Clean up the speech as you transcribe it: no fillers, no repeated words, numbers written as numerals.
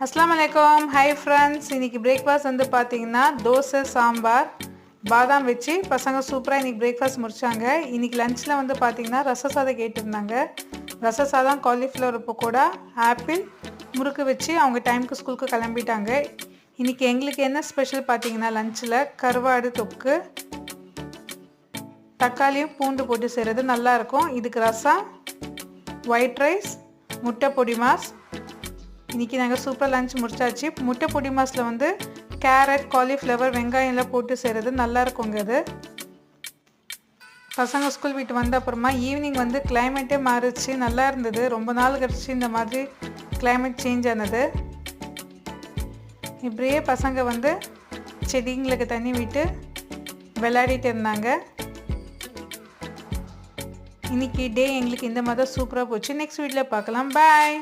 அஸ்ஸலாமு அலைக்கும். Hi friends, இன்றைக்கி பிரேக்ஃபாஸ்ட் வந்து பார்த்திங்கன்னா தோசை சாம்பார் பாதாம் வச்சு பசங்க சூப்பராக இன்றைக்கி பிரேக்ஃபாஸ்ட் முடித்தாங்க. இன்றைக்கி லஞ்சில் வந்து பார்த்திங்கன்னா ரச சாதம் கேட்டிருந்தாங்க. ரச சாதம், காலிஃப்ளவர் பக்கோடா, ஆப்பிள், முறுக்கு வச்சு அவங்க டைமுக்கு ஸ்கூலுக்கு கிளம்பிட்டாங்க. இன்றைக்கி எங்களுக்கு என்ன ஸ்பெஷல் பார்த்திங்கன்னா லஞ்சில் கருவாடு தொக்கு, தக்காளியும் பூண்டு போட்டு செய்கிறது நல்லாயிருக்கும். இதுக்கு ரசம், ஒயிட் ரைஸ், முட்டை பொடி மாஸ். இன்றைக்கி நாங்கள் சூப்பர் லஞ்ச் முடிச்சாச்சு. முட்டை பொடி மாஸில் வந்து கேரட், காலிஃப்ளவர், வெங்காயம் எல்லாம் போட்டு செய்கிறது நல்லாயிருக்குங்க. அது பசங்க ஸ்கூல் விட்டு வந்த அப்புறமா ஈவினிங் வந்து கிளைமேட்டே மாறிச்சு, நல்லா இருந்தது. ரொம்ப நாள் கழிச்சு இந்த மாதிரி கிளைமேட் சேஞ்ச் ஆனது. இப்படியே பசங்க வந்து செடிங்களுக்கு தண்ணி விட்டு விளையாடிட்டு இருந்தாங்க. இன்றைக்கி டே எங்களுக்கு இந்த மாதிரி சூப்பராக போச்சு. நெக்ஸ்ட் வீடியோவில் பார்க்கலாம். பாய்.